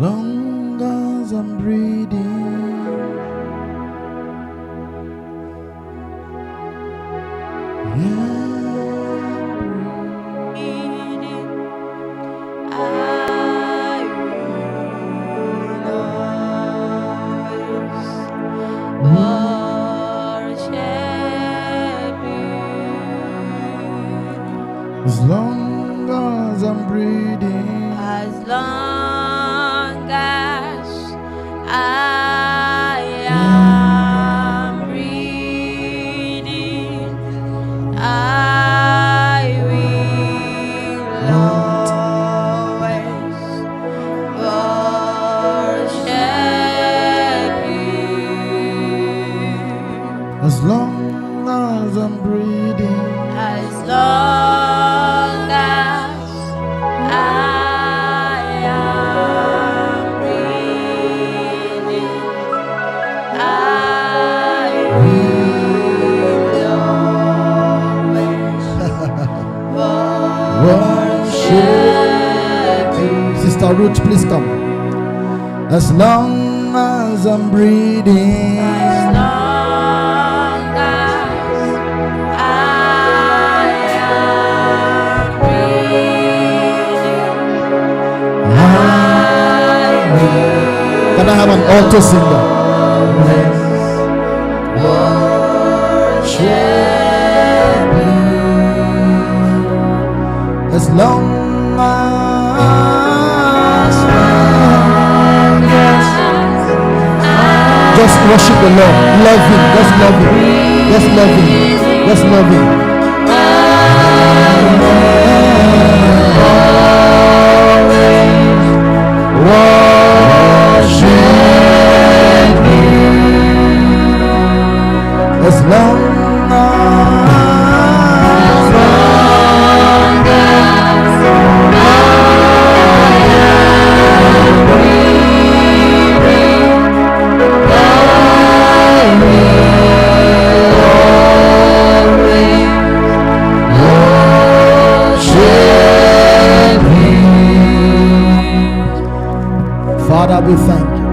long as I'm breathing, as long as I'm breathing, as long as I am breathing, I will always worship you. as long as I'm breathing, As long as I am breathing, I will always worship you. Sister Ruth, please come. As long as I'm breathing, As long as I am breathing, I will can I have an alto singer? worship you. As long as just worship the Lord, love Him, just love Him, just love Him, just love Him. Worship Him. As long Father, we thank you.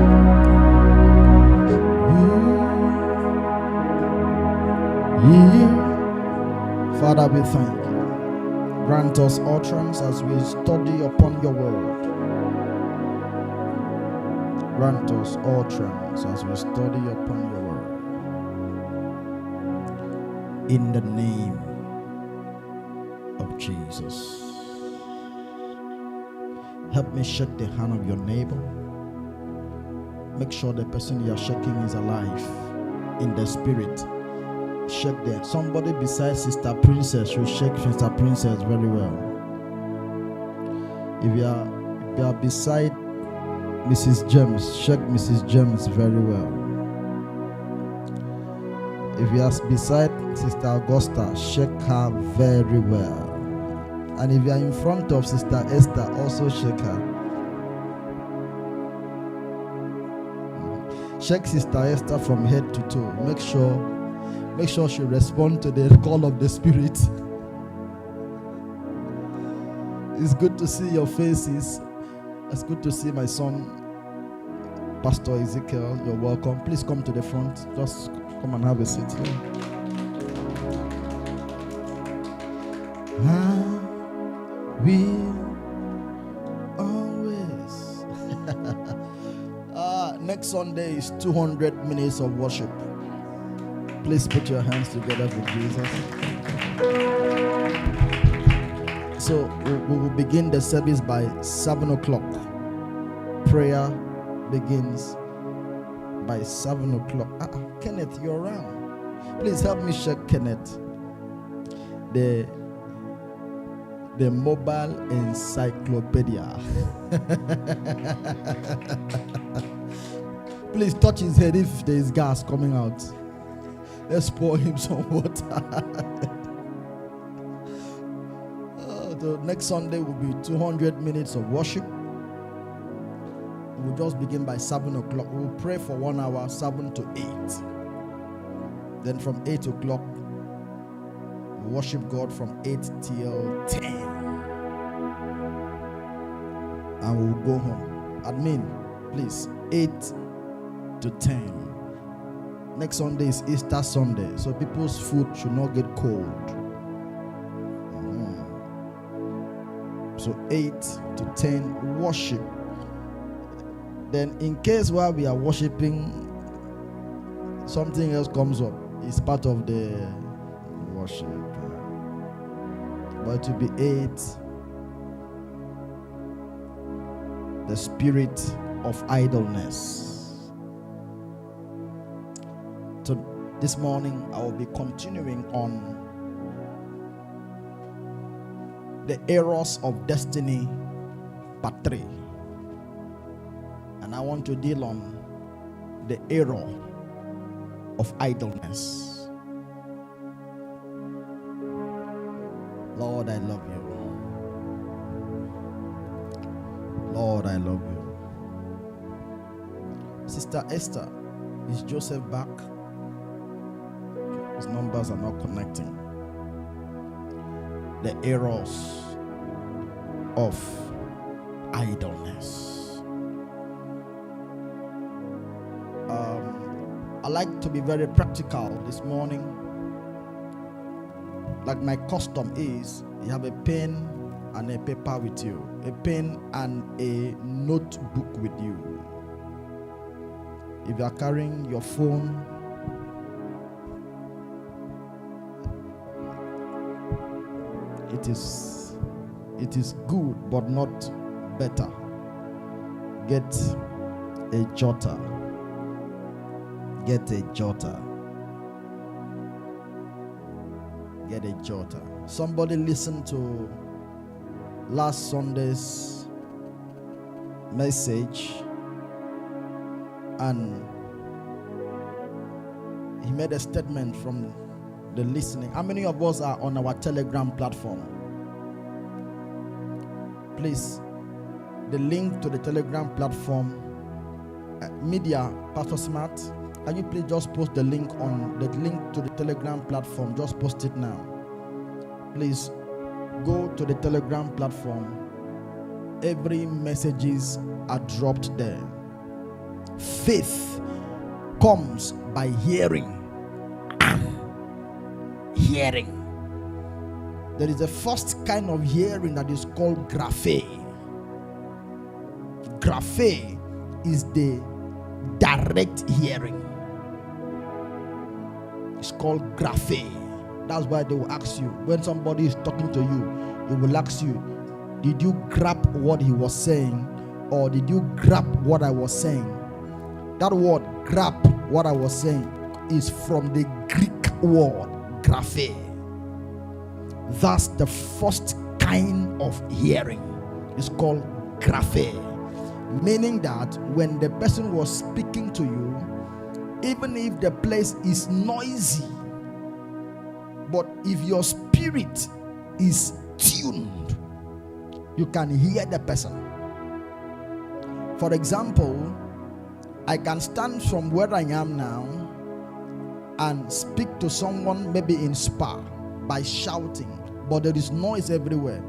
Father, we thank you. Grant us utterance as we study upon your word. Grant us utterance as we study upon your word. In the name of Jesus. Help me shake the hand of your neighbor. Make sure the person you are shaking is alive in the spirit. Shake them. Somebody beside Sister Princess should shake Sister Princess very well. If you are beside Mrs. James, shake Mrs. James very well. If you are beside Sister Augusta, shake her very well. And if you are in front of Sister Esther, also shake her. Shake Sister Esther from head to toe. Make sure she responds to the call of the Spirit. It's good to see your faces. It's good to see my son, Pastor Ezekiel. You're welcome. Please come to the front. Just come and have a seat here. I will always. Next Sunday is 200 minutes of worship. Please put your hands together for Jesus. So we will begin the service by 7 o'clock. Prayer begins by 7 o'clock. Kenneth, you're around. Please help me check Kenneth. The mobile encyclopedia. Please touch his head if there is gas coming out. Let's pour him some water. The next Sunday will be 200 minutes of worship. We'll just begin by 7 o'clock. We'll pray for 1 hour, 7 to 8. Then from 8 o'clock, we'll worship God from 8 till 10. And we'll go home. Admin, please, 8 to 10. Next Sunday is Easter Sunday, so people's food should not get cold. So 8 to 10 worship. Then in case while we are worshiping, something else comes up, it's part of the worship. But to be 8, the spirit of idleness. So this morning I will be continuing on the errors of destiny, part 3. And I want to deal on the error of idleness. Lord, I love you. Lord, I love you. Sister Esther, is Joseph back? His numbers are not connecting. The errors of idleness. I like to be very practical this morning. Like my custom is, you have a pen and a paper with you, a pen and a notebook with you. If you are carrying your phone, it is good but not better. Get a jotter. Get a jotter. Get a jotter. Somebody listened to last Sunday's message and he made a statement from the listening. How many of us are on our Telegram platform? Please, the link to the Telegram platform, media, Pastor Smart, can you please just post the link to the Telegram platform? Just post it now. Please go to the Telegram platform. Every messages are dropped there. Faith comes by hearing. Hearing. There is a first kind of hearing that is called graphe. Graphe is the direct hearing. It's called graphe. That's why they will ask you, when somebody is talking to you, they will ask you, did you grab what he was saying, or did you grab what I was saying? That word, grab what I was saying, is from the Greek word graphe. That's the first kind of hearing. It's called graphe. Meaning that when the person was speaking to you, even if the place is noisy, but if your spirit is tuned, you can hear the person. For example, I can stand from where I am now and speak to someone maybe in Spa by shouting, but there is noise everywhere,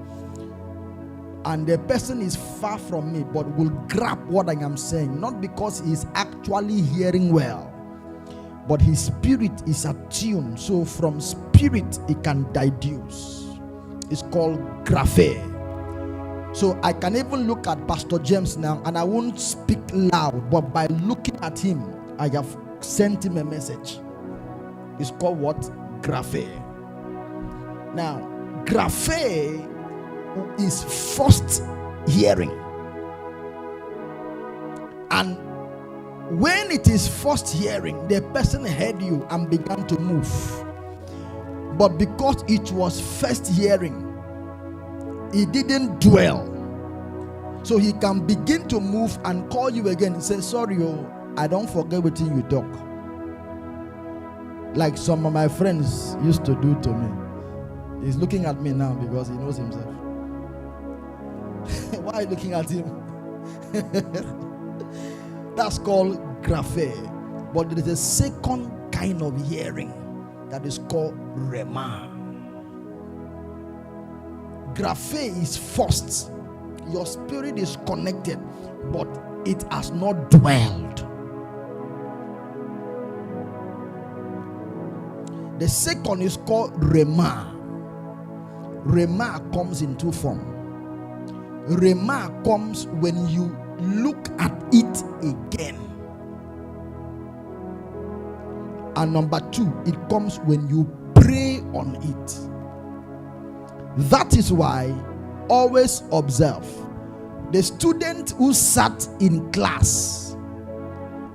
and the person is far from me but will grab what I am saying, not because he is actually hearing well, but his spirit is attuned. So from spirit he can deduce. It's called graphe. So I can even look at Pastor James now and I won't speak loud, but by looking at him I have sent him a message. It's called what? Graphe. Now, graphe is first hearing. And when it is first hearing, the person heard you and began to move. But because it was first hearing, he didn't dwell. So he can begin to move and call you again and say, sorry, I don't forget what you talk. Like some of my friends used to do to me. He's looking at me now because he knows himself. Why are you looking at him? That's called graphe. But there is a second kind of hearing that is called rema. Graphe is first, Your spirit is connected, but it has not dwelled. The second is called Rema. Rema comes in two forms. Rema comes when you look at it again. And number two, it comes when you pray on it. That is why always observe the student who sat in class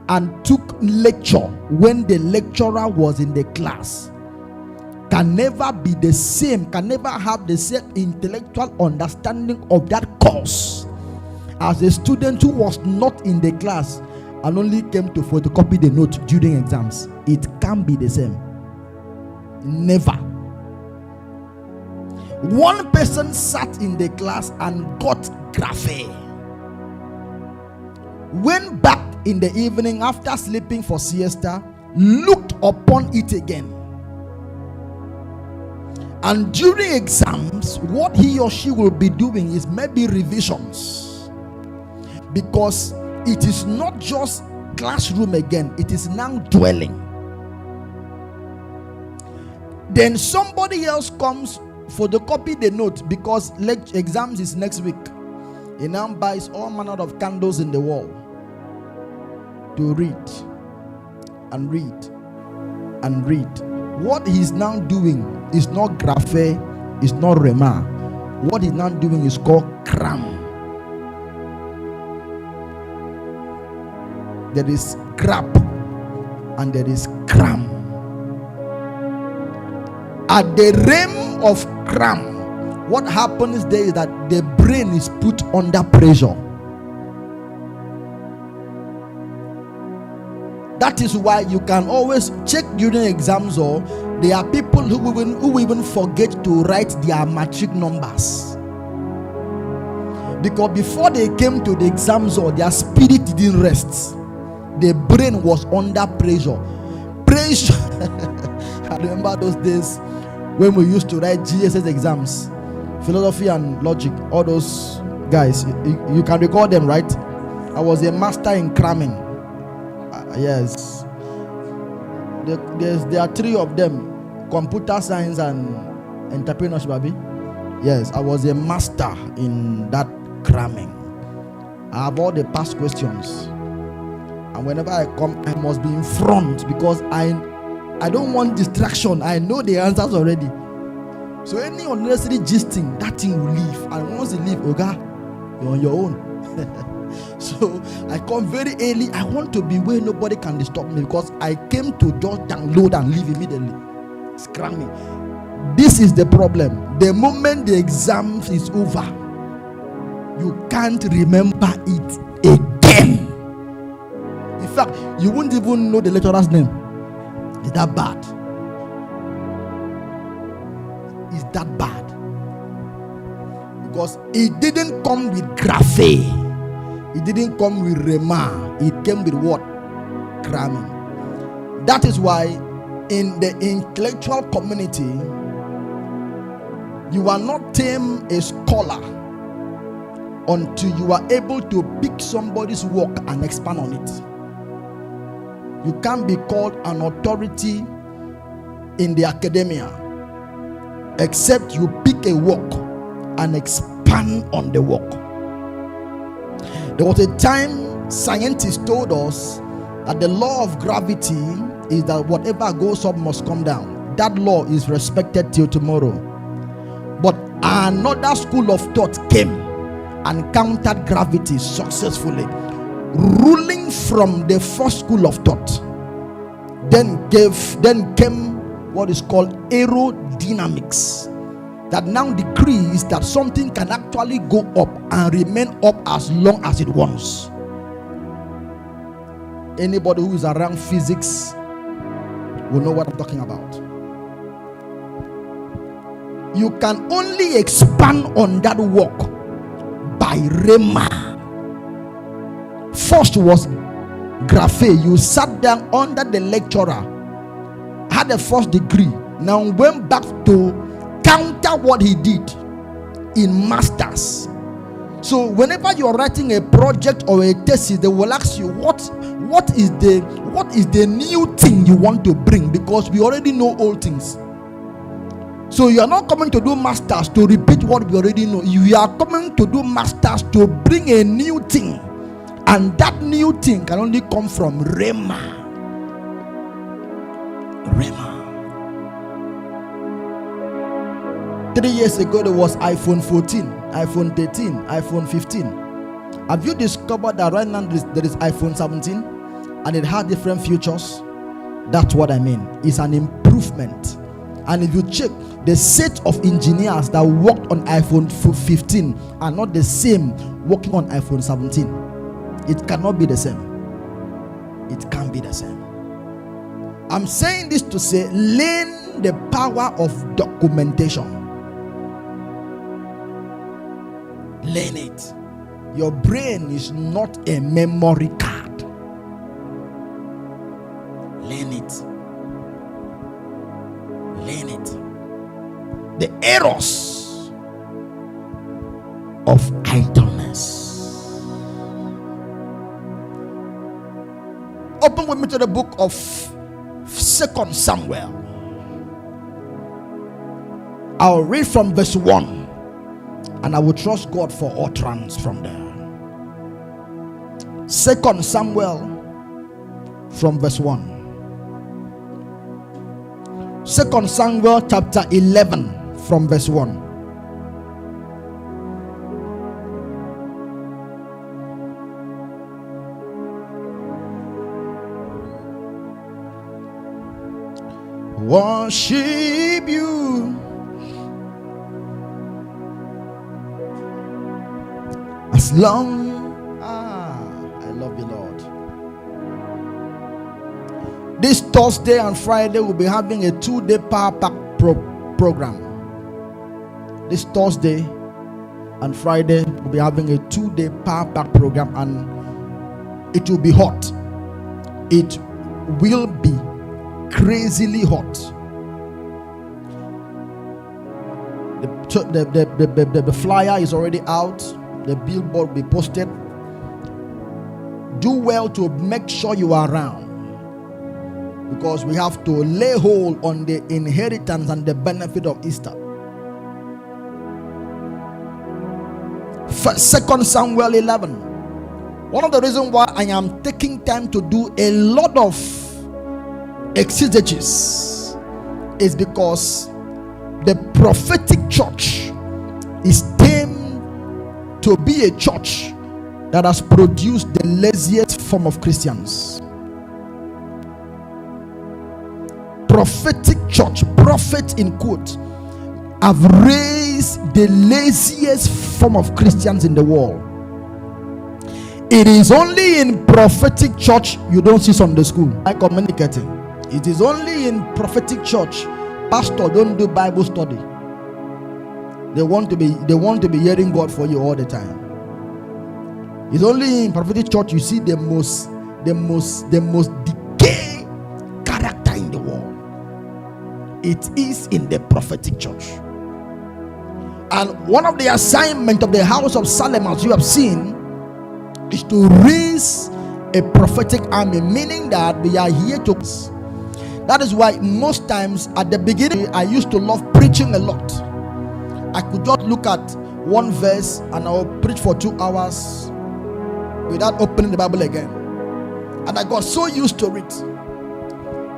and took lecture when the lecturer was in the class can never be the same, can never have the same intellectual understanding of that course as a student who was not in the class and only came to photocopy the note during exams. It can't be the same. Never. One person sat in the class and got graphe. Went back in the evening after sleeping for siesta, looked upon it again. And during exams, what he or she will be doing is maybe revisions. Because it is not just classroom again, it is now dwelling. Then somebody else comes, photocopy the note because exams is next week. He now buys all manner of candles in the wall to read and read and read. What he's now doing is not graphe, is not rema. What he's now doing is called cram. There is grab and there is cram. At the realm of cram, what happens there is that the brain is put under pressure. That is why you can always check during exams, or there are people who even forget to write their matric numbers. Because before they came to the exams, or their spirit didn't rest. The brain was under pressure. Pressure. I remember those days when we used to write GSS exams, philosophy and logic. All those guys, you can recall them, right? I was a master in cramming. Yes. There are three of them: computer science and entrepreneurship, baby. Yes, I was a master in that cramming. I have all the past questions. And whenever I come, I must be in front because I don't want distraction. I know the answers already. So any unnecessary gisting, that thing will leave. And once it leave, Oga, you're on your own. So I come very early. I want to be where nobody can disturb me because I came to just download and leave immediately. Scramming. This is the problem. The moment the exam is over, you can't remember it again. In fact, you won't even know the lecturer's name. Is that bad? Is that bad? Because it didn't come with graphe. It didn't come with rema. It came with what? Cramming. That is why in the intellectual community, you are not termed a scholar until you are able to pick somebody's work and expand on it. You can't be called an authority in the academia except you pick a work and expand on the work. There was a time scientists told us that the law of gravity is that whatever goes up must come down. That law is respected till tomorrow. But another school of thought came and countered gravity successfully, ruling from the first school of thought. Then came what is called aerodynamics, that now decrees that something can actually go up and remain up as long as it wants. Anybody who is around physics will know what I'm talking about. You can only expand on that work by rema. First was graphe. You sat down under the lecturer, had a first degree, now went back to counter what he did in masters. So whenever you are writing a project or a thesis, they will ask you what is the new thing you want to bring, because we already know old things. So you are not coming to do masters to repeat what we already know. You are coming to do masters to bring a new thing, and that new thing can only come from Rhema. 3 years ago there was iPhone 14, iPhone 13, iPhone 15. Have you discovered that right now there is iPhone 17 and it has different features? That's what I mean. It's an improvement. And if you check, the set of engineers that worked on iPhone 15 are not the same working on iPhone 17. It cannot be the same. It can't be the same. I'm saying this to say, learn the power of documentation. Learn it. Your brain is not a memory card. Learn it. Learn it. The errors of idleness. Open with me to the book of 2 Samuel. I'll read from verse 1, and I will trust God for utterance from there. 2 Samuel from verse 1. 2 Samuel chapter 11 from verse 1. Worship you as long. I love you, Lord. This Thursday and Friday we'll be having a 2-day power pack program. This Thursday and Friday we'll be having a 2-day power pack program, and it will be hot. It will be crazily hot. The flyer is already out. The billboard will be posted. Do well to make sure you are around, because we have to lay hold on the inheritance and the benefit of Easter. 2 Samuel 11. One of the reasons why I am taking time to do a lot of exegesis is because the prophetic church is aimed to be a church that has produced the laziest form of Christians. Prophetic church, prophet in quote, have raised the laziest form of Christians in the world. It is only in prophetic church you don't see Sunday school. I communicating. It is only in prophetic church pastor don't do Bible study. They want to be hearing God for you all the time. It's only in prophetic church you see the most decay character in the world. It is in the prophetic church. And one of the assignment of the house of SALEM, as you have seen, is to raise a prophetic army, meaning that we are here to. That is why most times at the beginning I used to love preaching a lot. I could just look at one verse and I will preach for 2 hours without opening the Bible again, and I got so used to it.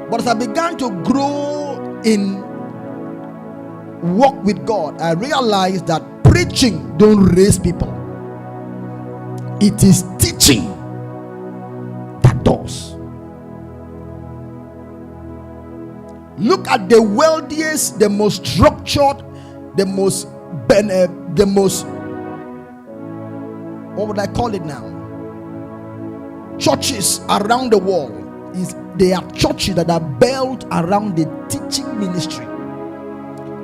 But as I began to grow in walk with God, I realized that preaching don't raise people. It is teaching that does. Look at the wealthiest, the most structured, the most what would I call it now? Churches around the world. They are churches that are built around the teaching ministry.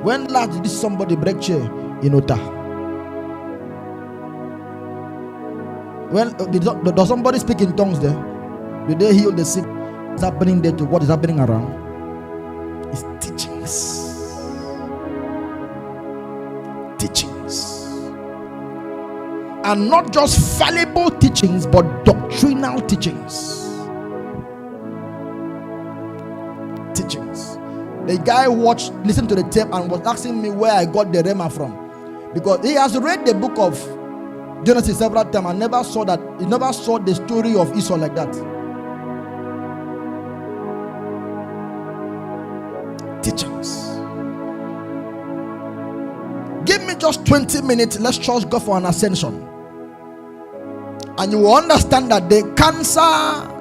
When last did somebody break chair in Ota? When does somebody speak in tongues there? Did they heal the sick? What's happening there to what is happening around? It's teachings. and not just fallible teachings, but doctrinal teachings. The guy listened to the tape and was asking me where I got the rhema from, because he has read the book of Genesis several times and never saw the story of Esau like that. Teachings. Give me just 20 minutes. Let's trust God for an ascension, and you will understand that the cancer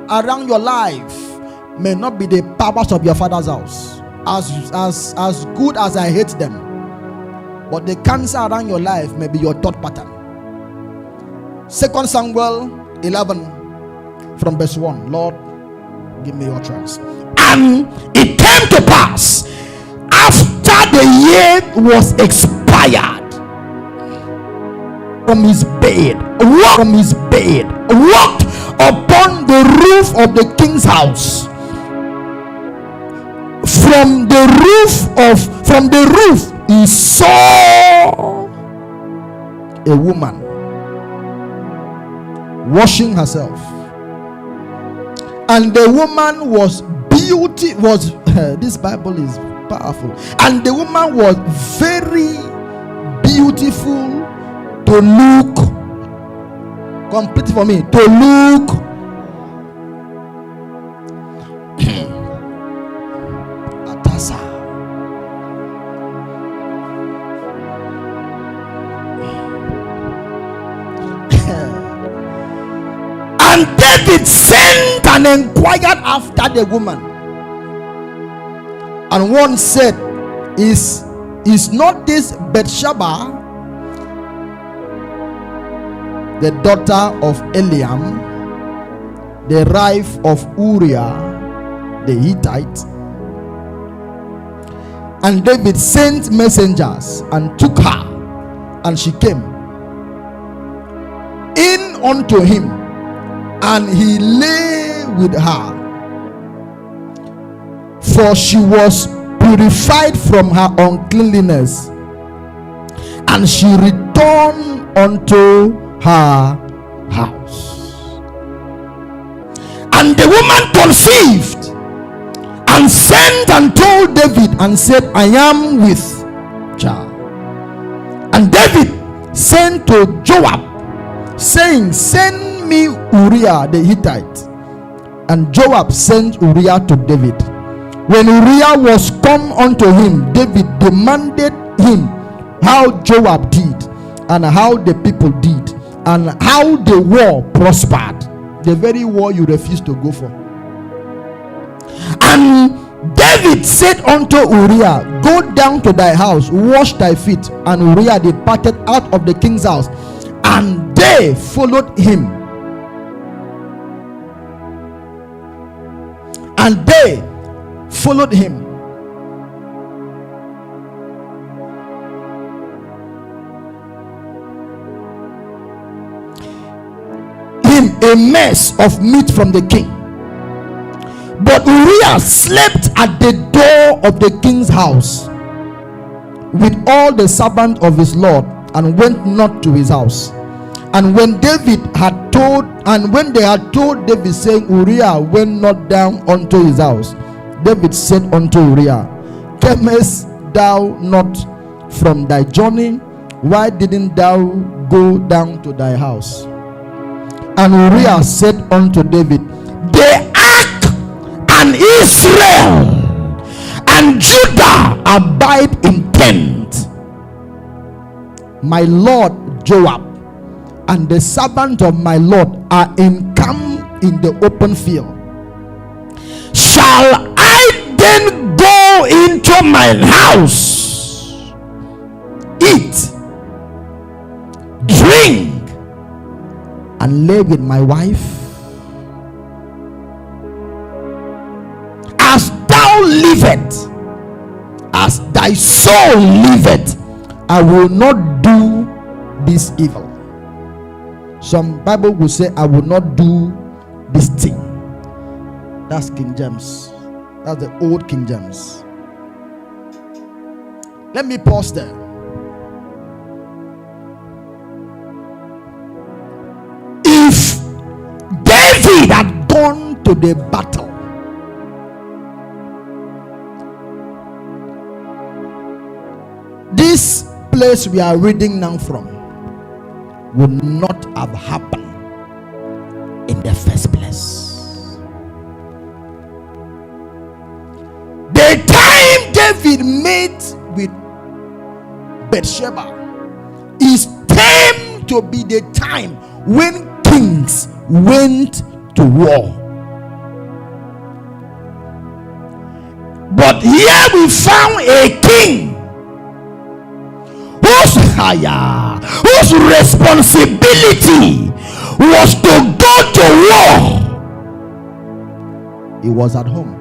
around your life may not be the powers of your father's house. As good as I hate them, but the cancer around your life may be your thought pattern. 2 Samuel 11 from verse 1. Lord, give me your trust. And it came to pass, after the year was expired, from his bed, walked upon the roof of the king's house. From the roof he saw a woman washing herself, and the woman was this Bible is powerful, and the woman was very beautiful to look. Complete for me, to look. And David sent and inquired after the woman, and one said, Is not this Bathsheba, the daughter of Eliam, the wife of Uriah the Hittite? And David sent messengers and took her, and she came in unto him, and he lay with her, for she was purified from her uncleanness, and she returned unto her house. And the woman conceived, and sent and told David, and said, I am with child. And David sent to Joab, saying, Send me Uriah the Hittite. And Joab sent Uriah to David. When Uriah was come unto him, David demanded him how Joab did, and how the people did, and how the war prospered, the very war you refused to go for. And David said unto Uriah, Go down to thy house, wash thy feet. And Uriah departed out of the king's house, and they followed him. And they followed him. A mess of meat from the king. But Uriah slept at the door of the king's house with all the servants of his lord, and went not to his house. And when they had told David, saying, Uriah went not down unto his house, David said unto Uriah, Camest thou not from thy journey? Why didn't thou go down to thy house? And Uriah said unto David, The ark and Israel and Judah abide in tent. My lord Joab and the servant of my lord are in camp in the open field. Shall I then go into mine house, eat, drink, and lay with my wife? As thou livest, as thy soul liveth, I will not do this evil. Some Bible will say, I will not do this thing. That's King James. That's the old King James. Let me pause there. to the battle. This place we are reading now from would not have happened in the first place. The time David met with Bathsheba is termed to be the time when kings went to war. But here we found a king whose responsibility was to go to war. He was at home.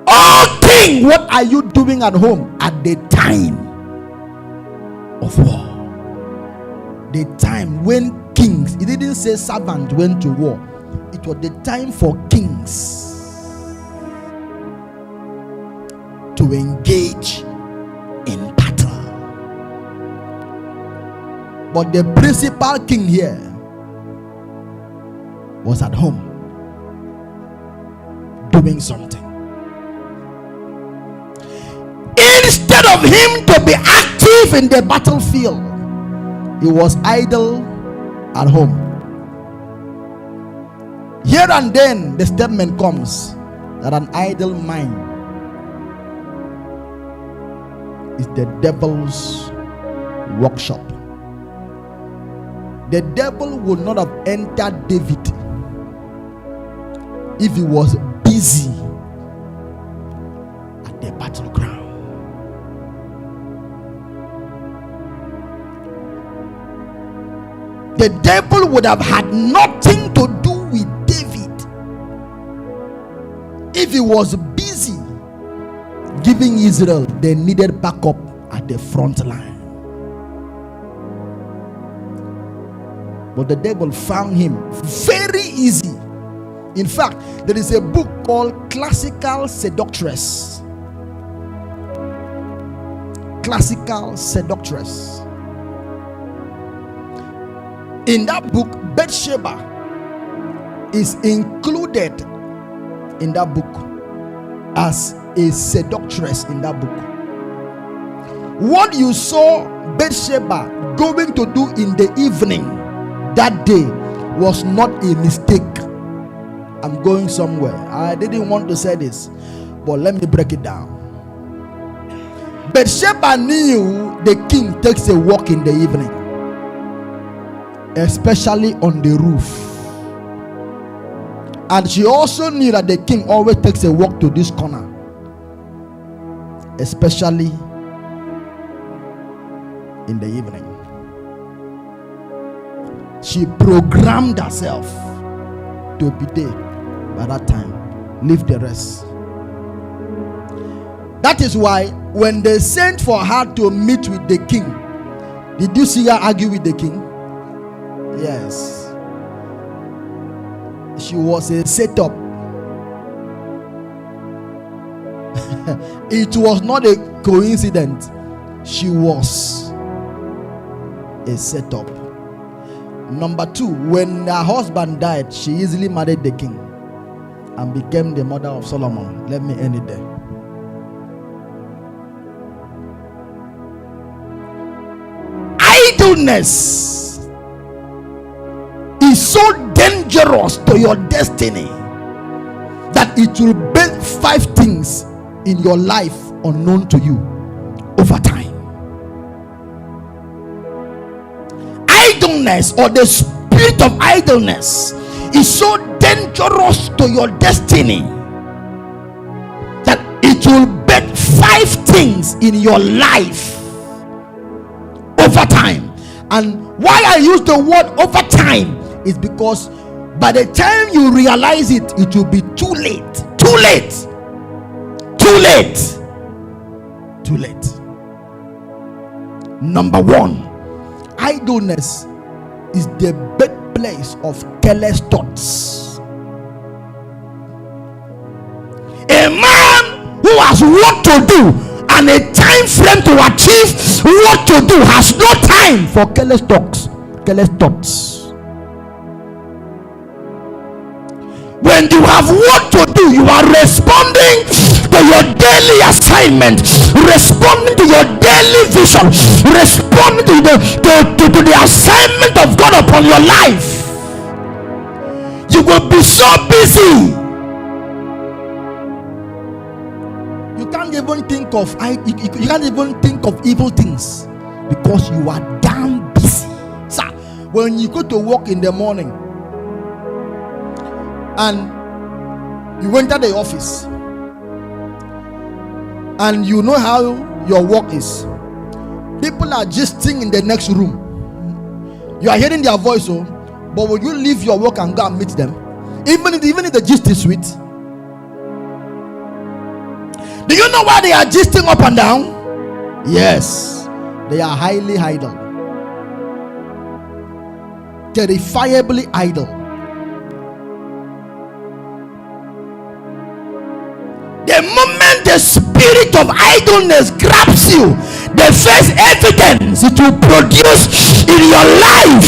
Oh king, what are you doing at home at the time of war? The time when kings, it didn't say servant went to war, it was the time for kings to engage in battle. But the principal king here was at home doing something. Instead of him to be active in the battlefield, he was idle at home. Here and then the statement comes that an idle mind is the devil's workshop. The devil would not have entered David if he was busy at the battleground. The devil would have had nothing to do with David if he was busy giving Israel the needed backup at the front line. But the devil found him very easy. In fact, there is a book called Classical Seductress. Classical Seductress. In that book, Bathsheba is included in that book as a seductress in that book. What you saw Bathsheba going to do in the evening that day was not a mistake. I'm going somewhere. I didn't want to say this, but let me break it down. Bathsheba knew the king takes a walk in the evening, especially on the roof. And she also knew that the king always takes a walk to this corner, especially in the evening. She programmed herself to be there by that time. Leave the rest. That is why when they sent for her to meet with the king, did you see her argue with the king? Yes. She was a setup. It was not a coincidence. She was a setup. Number two, when her husband died, she easily married the king and became the mother of Solomon. Let me end it there. Idleness is so dangerous to your destiny that it will build 5 things in your life unknown to you over time. Idleness, or the spirit of idleness, is so dangerous to your destiny that it will build 5 things in your life over time. And why I use the word over time is because by the time you realize it, it will be too late. Too late. Too late. Too late. Number 1, idleness is the birthplace of careless thoughts. A man who has work to do and a time frame to achieve what to do, has no time for careless talks, careless thoughts. When you have what to do, you are responding to your daily assignment, responding to your daily vision, responding to the assignment of God upon your life. You will be so busy, you can't even think of you can't even think of evil things because you are damn busy. Sir, when you go to work in the morning and you enter the office and you know how your work is, people are gisting in the next room. You are hearing their voice, but will you leave your work and go and meet them, even if the gist is sweet? Do you know why they are gisting up and down? Yes, they are highly idle, terrifiably idle. The moment the spirit of idleness grabs you, the first evidence it will produce in your life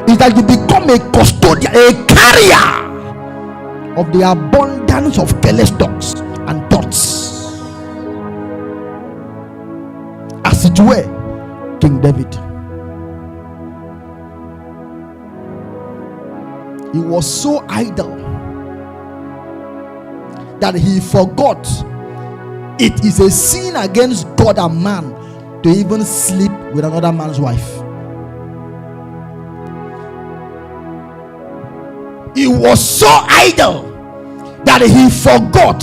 is that you become a custodian, a carrier of the abundance of careless talks and thoughts. As it were, King David, he was so idle that he forgot it is a sin against God and man to even sleep with another man's wife. He was so idle that he forgot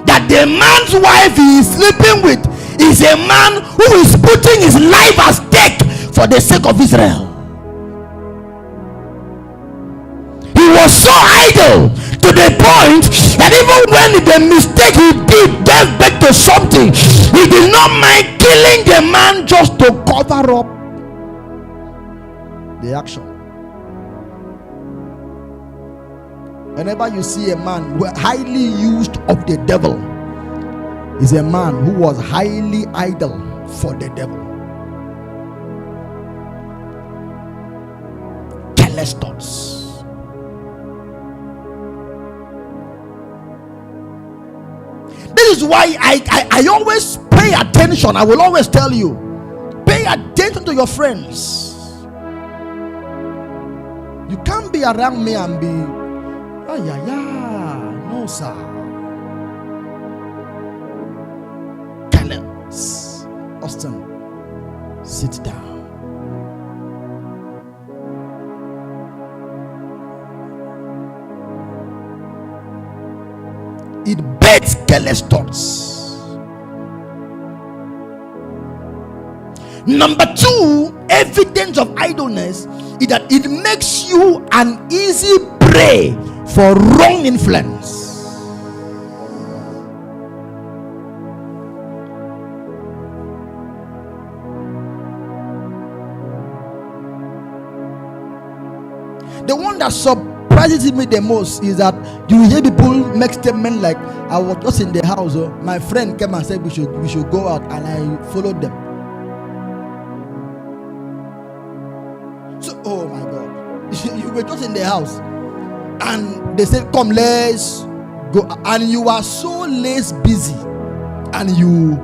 that the man's wife he is sleeping with is a man who is putting his life at stake for the sake of Israel. He was so idle to the point that even when the mistake he did gave back to something, he did not mind killing the man just to cover up the action. Whenever you see a man who highly used of the devil, is a man who was highly idle for the devil. Careless thoughts. This is why I always pay attention. I will always tell you, pay attention to your friends. You can't be around me and be, no sir. Careless. Austin, sit down. It beds careless thoughts. Number 2, evidence of idleness is that it makes you an easy prey for wrong influence. The one that surprises me the most is that you hear people make statements like, I was just in the house, my friend came and said we should go out, and I followed them. So, oh my God, you were just in the house and they said, come, let's go, and you are so less busy and you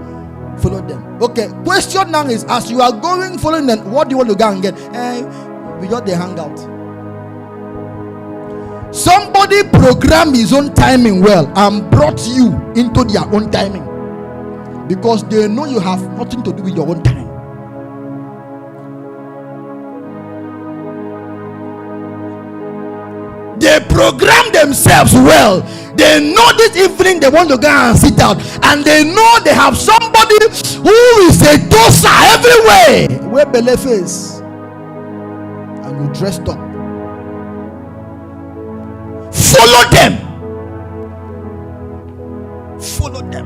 followed them. Okay, question now is, as you are going following them, what do you want to go and get? We got the hangout. Somebody programmed his own timing well and brought you into their own timing because they know you have nothing to do with your own time. They program themselves well. They know this evening they want to go and sit out, and they know they have somebody who is a doser everywhere. Where belief is, and you dressed up. Follow them. Follow them.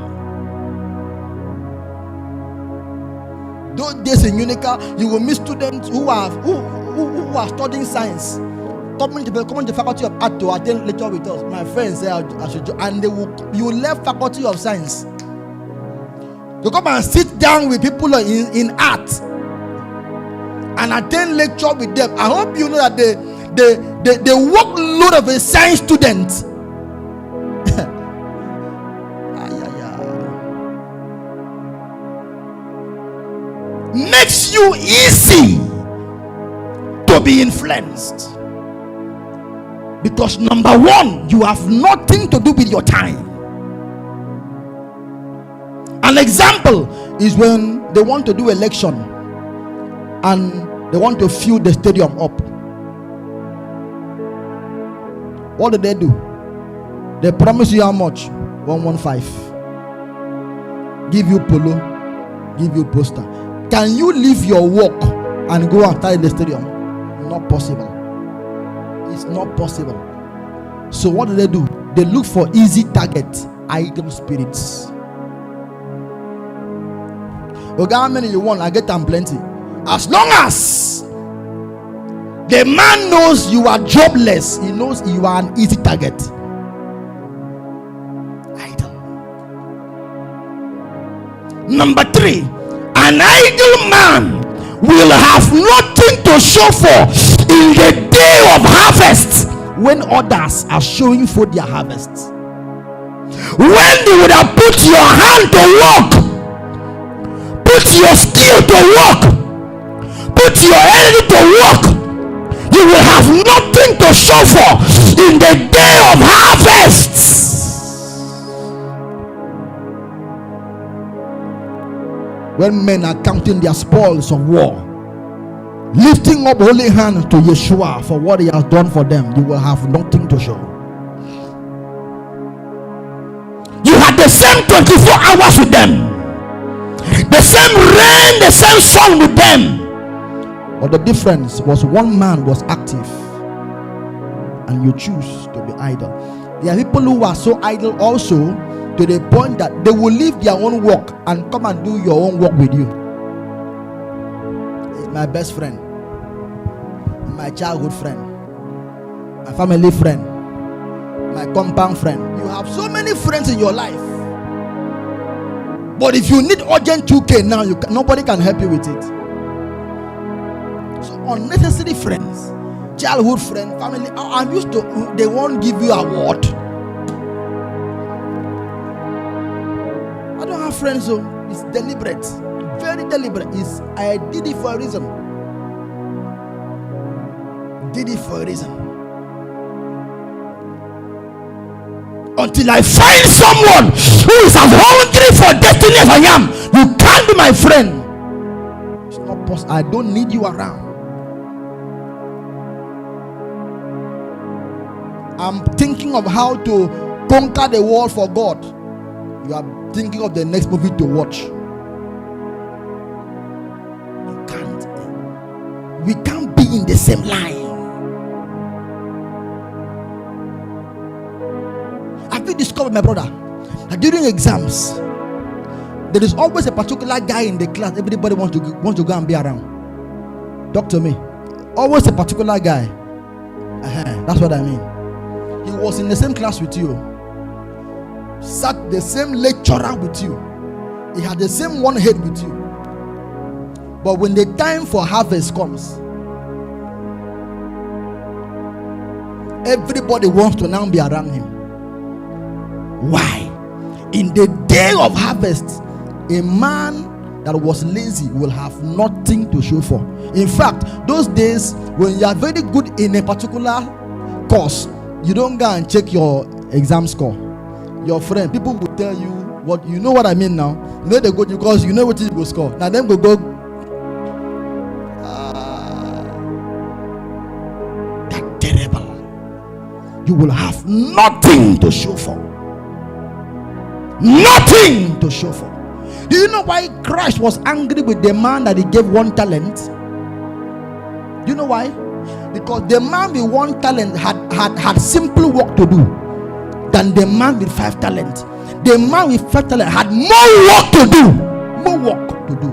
Those days in Unica, you will meet students who are studying science, coming to the faculty of art to attend lecture with us. My friends say I should, and you left faculty of science to come and sit down with people in art and attend lecture with them. I hope you know that the workload of a science student makes you easy to be influenced. Because number one, you have nothing to do with your time. An example is when they want to do election and they want to fill the stadium up. What do? They promise you how much? 115. Give you polo, give you poster. Can you leave your work and go outside the stadium? Not possible. It's not possible. So what do? They look for easy targets, idle spirits. Okay, how many you want? I get them plenty. As long as the man knows you are jobless, he knows you are an easy target. Idle. Number 3, an idle man will have nothing to show for in the day of harvest, when others are showing for their harvests. When you would have put your hand to work, put your skill to work, put your energy to work, you will have nothing to show for in the day of harvest. When men are counting their spoils of war, lifting up holy hands to Yeshua for what he has done for them, you will have nothing to show. You had the same 24 hours with them, the same rain, the same sun with them, but the difference was one man was active and you choose to be idle. There are people who are so idle also, to the point that they will leave their own work and come and do your own work with you. He's my best friend, my childhood friend, my family friend, my compound friend. You have so many friends in your life, but if you need urgent 2K now, nobody can help you with it. So unnecessary friends, childhood friend, family. I'm used to, they won't give you a award. I don't have friends, so it's deliberate, very deliberate. I did it for a reason. Did it for a reason. Until I find someone who is as hungry for destiny as I am, you can't be my friend. It's not possible. I don't need you around. I'm thinking of how to conquer the world for God. You are thinking of the next movie to watch. You can't. We can't be in the same line. Have you discovered, my brother, that during exams there is always a particular guy in the class everybody wants to go and be around? Talk to me. Always a particular guy. That's what I mean. He was in the same class with you, sat the same lecturer with you, he had the same one head with you, but when the time for harvest comes, everybody wants to now be around him. Why? In the day of harvest, a man that was lazy will have nothing to show for. In fact, those days when you are very good in a particular course, you don't go and check your exam score. Your friend, people will tell you what you know. What I mean now? You know they go because you know what you will score. Now them go. That terrible. You will have nothing to show for. Nothing to show for. Do you know why Christ was angry with the man that he gave 1 talent? Do you know why? Because the man with 1 talent had simple work to do than the man with 5 talents. The man with 5 talents had more work to do. More work to do.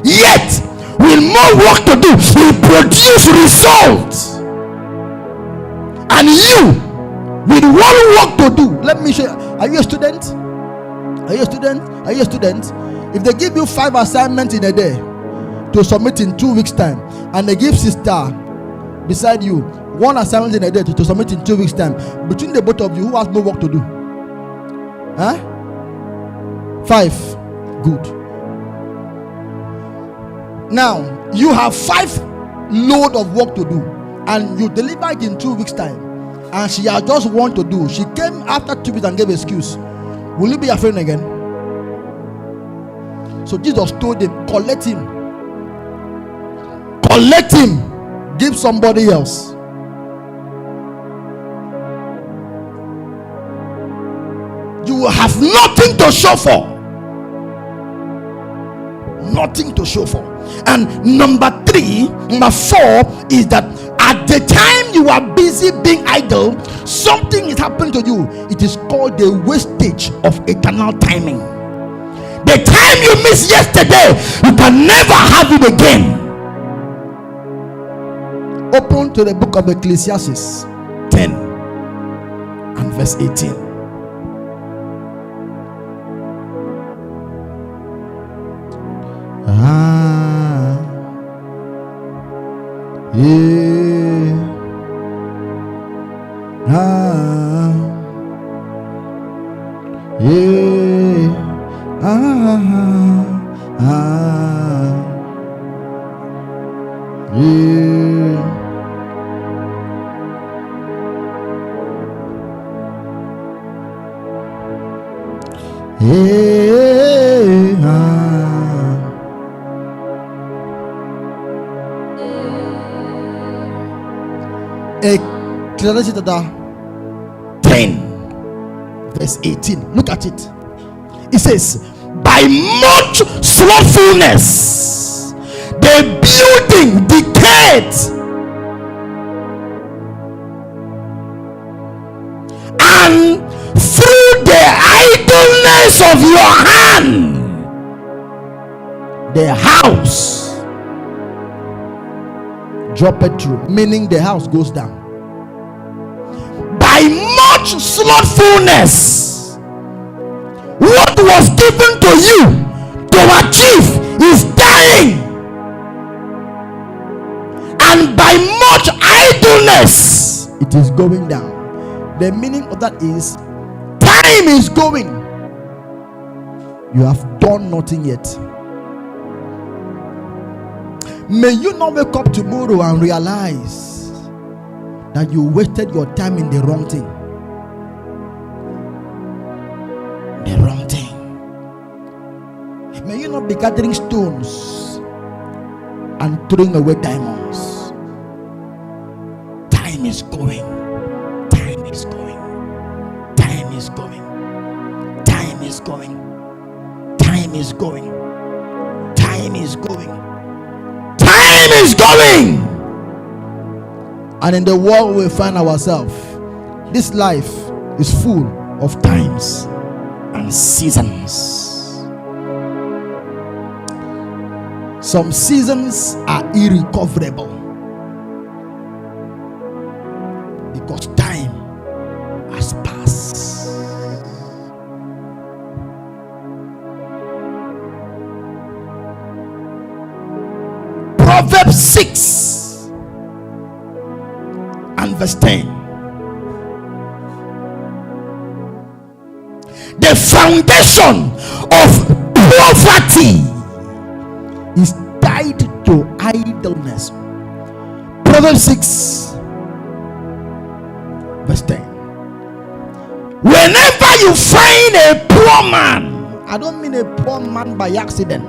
Yet, with more work to do, he produced results. And you, with 1 work to do, let me show you. Are you a student? Are you a student? Are you a student? If they give you 5 assignments in a day to submit in 2 weeks' time, and they give sister beside you 1 assignment in a day to submit in 2 weeks' time, between the both of you, who has more work to do? 5. Good. Now you have 5 load of work to do, and you deliver it in 2 weeks' time, and she has just 1 to do. She came after 2 weeks and gave excuse. Will you be a friend again? So Jesus told them, collect him, give somebody else. You will have nothing to show for. Nothing to show for. And number 4 is that at the time you are busy being idle, something is happening to you. It is called the wastage of eternal timing. The time you missed yesterday, you can never have it again. Open to the book of Ecclesiastes 10 and verse 18. Ecclesiastes 10 verse 18. Look at it. It says, by much slothfulness the building decayed, and through the idleness of your hand the house dropped through, meaning the house goes down. By much slothfulness, what was given to you to achieve is dying, and by much idleness it is going down. The meaning of that is time is going. You have done nothing yet. May you not wake up tomorrow and realize that you wasted your time in the wrong thing. The wrong thing. May you not be gathering stones and throwing away diamonds. Time is going. Time is going. Time is going. Time is going. Time is going. Time is going. Time is going. And in the world we find ourselves, this life is full of times and seasons. Some seasons are irrecoverable because time has passed. Proverbs 6 and verse 10. The foundation of poverty is tied to idleness. Proverbs 6 verse 10. Whenever you find a poor man, I don't mean a poor man by accident,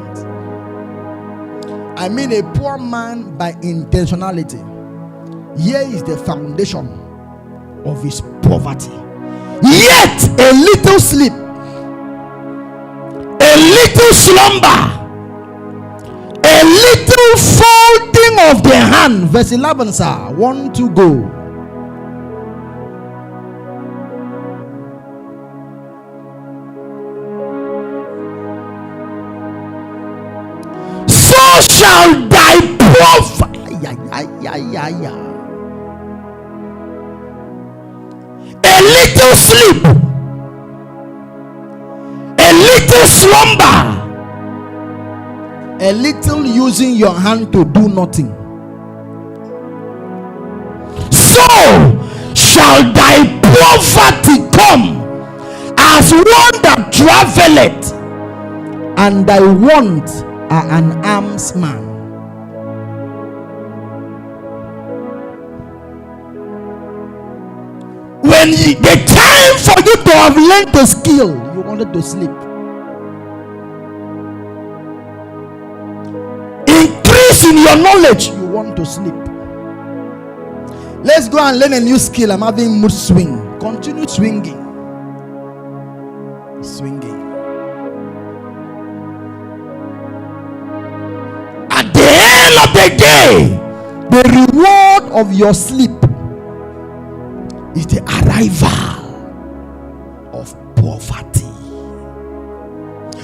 I mean a poor man by intentionality. Here is the foundation of his poverty. Yet a little sleep, a little slumber, a little folding of the hand. Verse 11, sir. 1 to go. So shall thy poverty. A little sleep, a little slumber, a little using your hand to do nothing, so shall thy poverty come as one that traveleth, and thy want are an arms man. When the time for you to have learned the skill, you wanted to sleep. Increase in your knowledge, you want to sleep. Let's go and learn a new skill. I'm having mood swing. Continue swinging. Swinging. At the end of the day, the reward of your sleep is the arrival of poverty.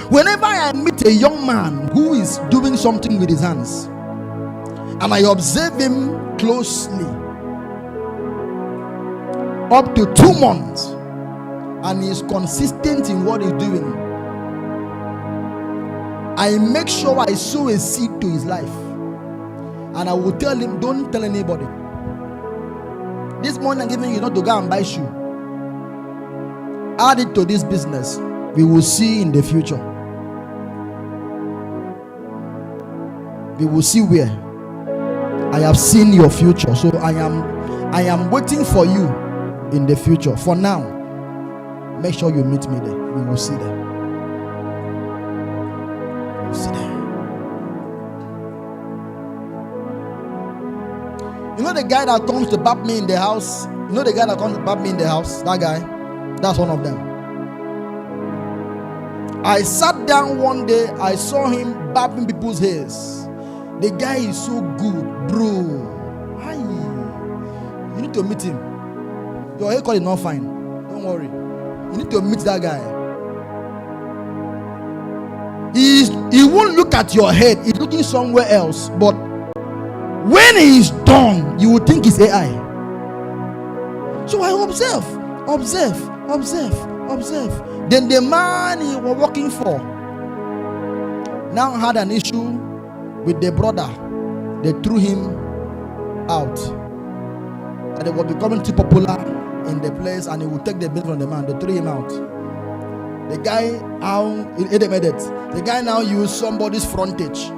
Whenever I meet a young man who is doing something with his hands, and I observe him closely up to 2 months, and he is consistent in what he's doing, I make sure I sow a seed to his life, and I will tell him, don't tell anybody. This morning I'm giving you not to go and buy shoe. Add it to this business. We will see in the future. We will see where. I have seen your future, so I am waiting for you in the future. For now, make sure you meet me there. We will see there. We'll see there. You know the guy that comes to bap me in the house? You know the guy that comes to bap me in the house? That guy? That's one of them. I sat down one day, I saw him bapping people's hairs. The guy is so good, bro. Hi. You need to meet him. Your haircut is not fine. Don't worry. You need to meet that guy. He won't look at your head. He's looking somewhere else. But when he is done, you will think it's AI. So I observe. Then the man he was working for now had an issue with the brother. They threw him out. And they were becoming too popular in the place, and he would take the bill from the man. They threw him out. The guy the guy now used somebody's frontage.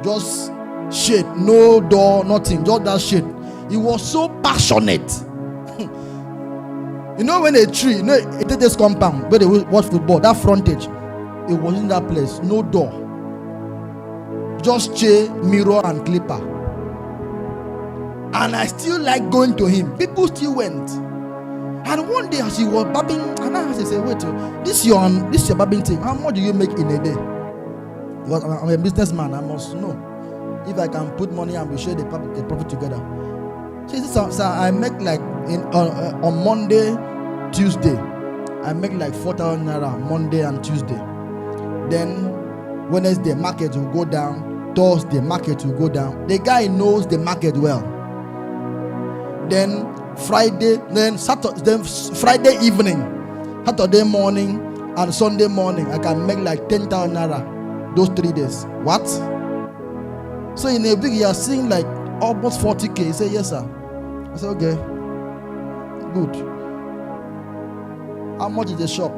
Just shade, no door, nothing, just that shade. He was so passionate. You know when a tree, you know, it is this compound where they watch football, that frontage, it was in that place, no door, just chair, mirror and clipper. And I still like going to him. People still went. And one day as he was babbing, and I said, wait, this is your babbing thing, how much do you make in a day? Because I'm a businessman, I must know if I can put money and we share the profit together. So I make like on Monday, Tuesday, I make like 4,000 naira Monday and Tuesday. Then Wednesday market will go down. Thursday market will go down. The guy knows the market well. Then Friday, then Saturday, then Friday evening, Saturday morning, and Sunday morning, I can make like 10,000 naira those 3 days. What? So in a week, you are seeing like almost 40K. He said, yes, sir. I said, okay, good. How much is the shop?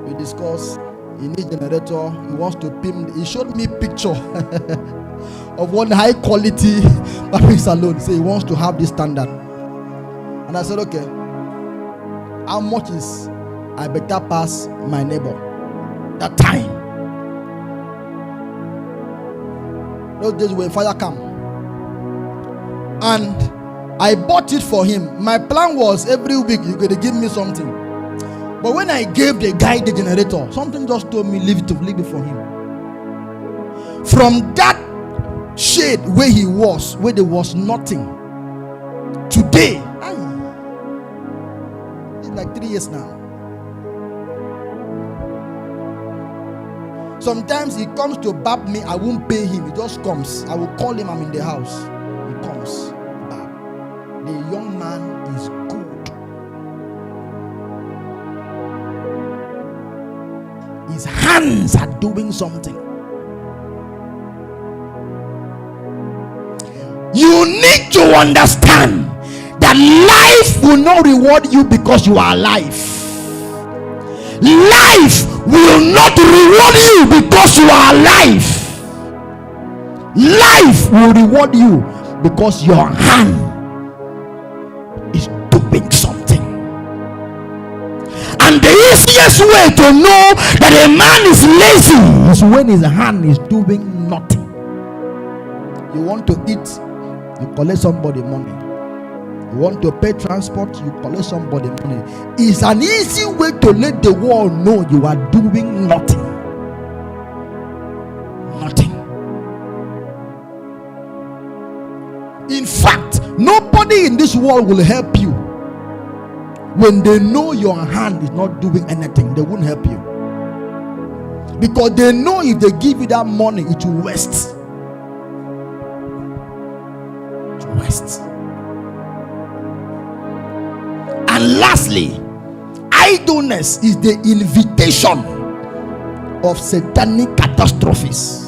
We discussed. He needs generator. He wants to pimp. He showed me picture of one high quality barbering salon. Say he wants to have this standard. And I said, okay, how much is I better pass my neighbor? That time. Those days when fire come. And I bought it for him. My plan was every week you're going to give me something. But when I gave the guy the generator, something just told me leave it for him. From that shade where he was, where there was nothing, today, it's like 3 years now. Sometimes he comes to bab me, I won't pay him. He just comes. I will call him, I'm in the house. He comes. Bab. The young man is good. He his hands are doing something. You need to understand that life will not reward you because you are alive. Life will not reward you because you are alive. Life will reward you because your hand is doing something. And the easiest way to know that a man is lazy is when his hand is doing nothing. You want to eat, you collect somebody money. You want to pay transport, you collect somebody money. It's an easy way to let the world know you are doing nothing. Nothing. In fact, nobody in this world will help you when they know your hand is not doing anything. They won't help you because they know if they give you that money, it will waste. It will waste. And lastly, idleness is the invitation of satanic catastrophes.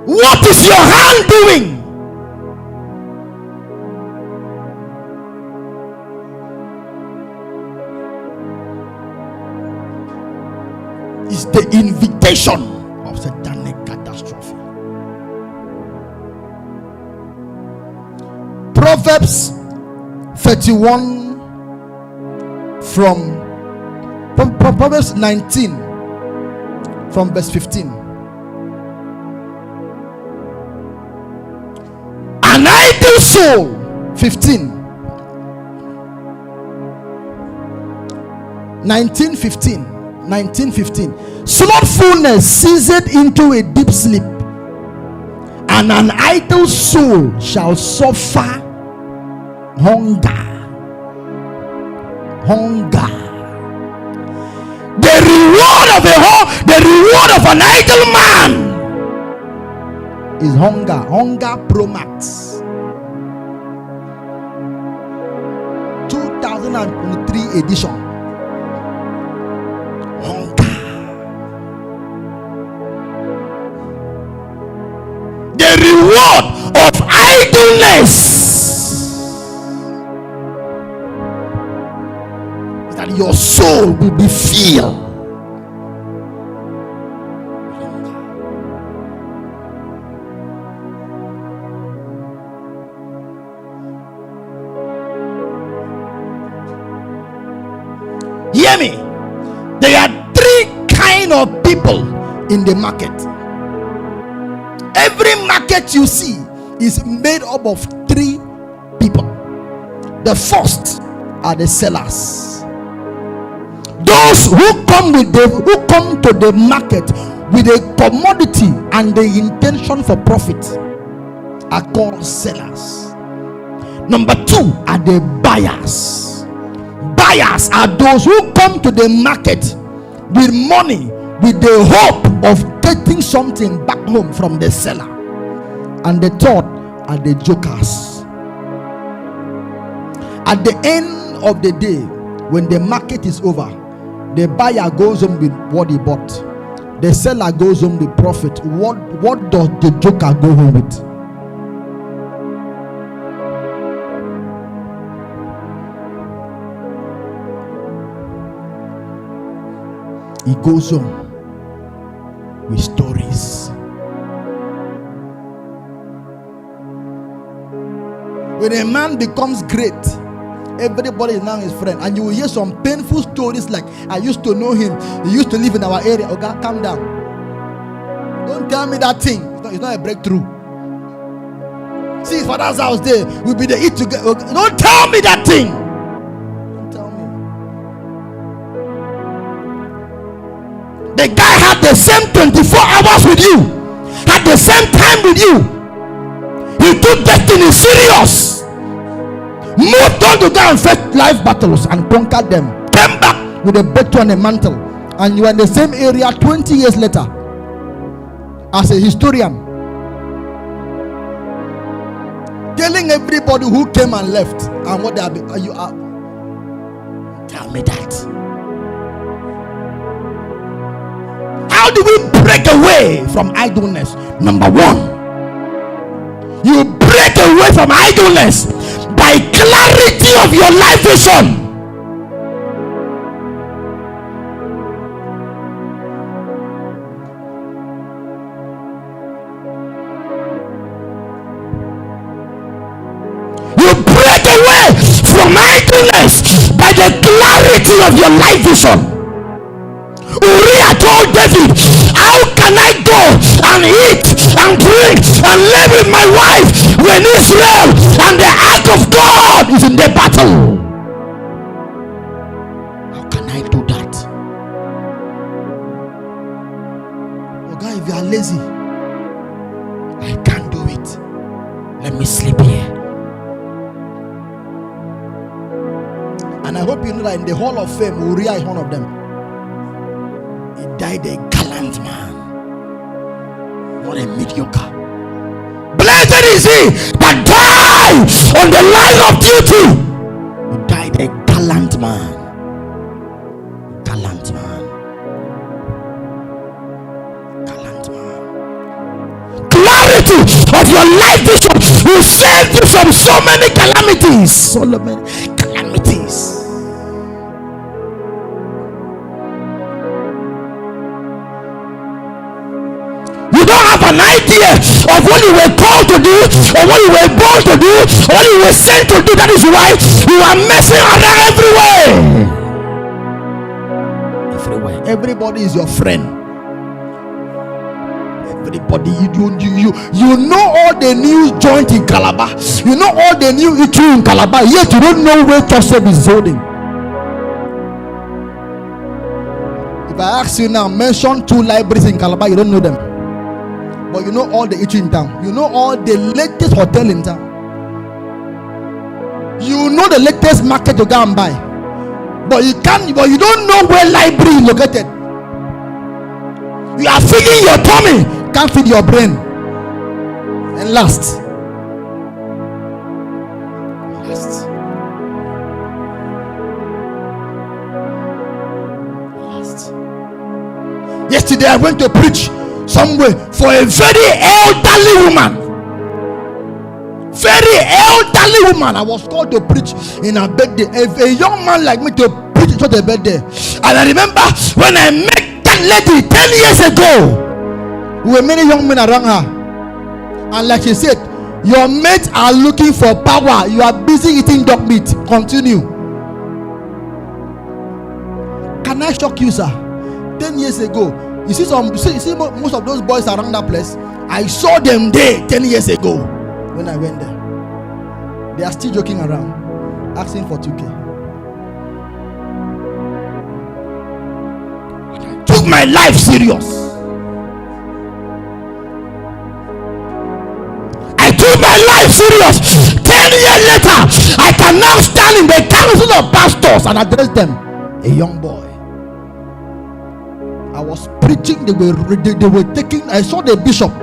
What is your hand doing? It's the invitation of satanic catastrophe. Proverbs 31 from Proverbs 19 from verse 15. An idle soul, 15. 19:15. Slothfulness seized into a deep sleep, and an idle soul shall suffer hunger. The reward of an idle man is hunger pro max. 2023 edition. The reward of idleness is that your soul will be filled. Hear me. There are three kinds of people in the market. Every market you see is made up of three people. The first are the sellers. Those who come to the market with a commodity and the intention for profit are called sellers. Number two are the buyers. Buyers are those who come to the market with money with the hope of getting something back home from the seller. And the third are the jokers. At the end of the day, when the market is over, the buyer goes home with what he bought, the seller goes home with profit. What does the joker go home with? He goes home with stories. When a man becomes great, everybody is now his friend, and you will hear some painful stories like, I used to know him, he used to live in our area. Okay, calm down. Don't tell me that thing. It's not a breakthrough. See his father's house there, we'll be there, eat together. Okay. Don't tell me that thing. Don't tell me. The guy had the same 24 hours with you, had the same time with you. He took destiny serious, moved on to go and fight life battles and conquered them, came back with a breakthrough and a mantle, and you are in the same area 20 years later as a historian. telling everybody who came and left and what they are. You are. Tell me that. How do we break away from idleness? Number one, you break away from idleness by clarity of your life vision. You break away from idleness by the clarity of your life vision. Uriah told David, how can I go and eat and drink and live with my wife when Israel and the ark of God is in the battle? How can I do that? Oh God, if you are lazy, I can't do it. Let me sleep here. And I hope you know that in the Hall of Fame, Uriah is one of them. He died a gallant man, not a mediocre. Blessed is he that died on the line of duty. He died a gallant man. Gallant man. Gallant man. Clarity of your life vision will save you from so many calamities. So many calamities. An idea of what you were called to do, or what you were born to do, or what you were sent to do. That is why you are messing around everywhere. Everybody is your friend. Everybody, you know all the new joint in Calabar. You know all the new issue in Calabar. Yet you don't know where Joseph is holding. If I ask you now, mention 2 libraries in Calabar, you don't know them. But you know all the eatery in town. You know all the latest hotel in town. You know the latest market to go and buy. But you don't know where library is located. You are feeding your tummy, can't feed your brain. And last. Yesterday I went to preach somewhere for a very elderly woman. Very elderly woman. I was called to preach in her birthday. If a young man like me to preach at her birthday. And I remember when I met that lady 10 years ago, there were many young men around her. And like she said, your mates are looking for power. You are busy eating dog meat. Continue. Can I shock you, sir? 10 years ago, you see most of those boys around that place. I saw them there 10 years ago when I went there. They are still joking around, asking for 2K. I took my life serious. I took my life serious. 10 years later, I can now stand in the council of pastors and address them. A young boy. I was preaching, they were taking, I saw the bishop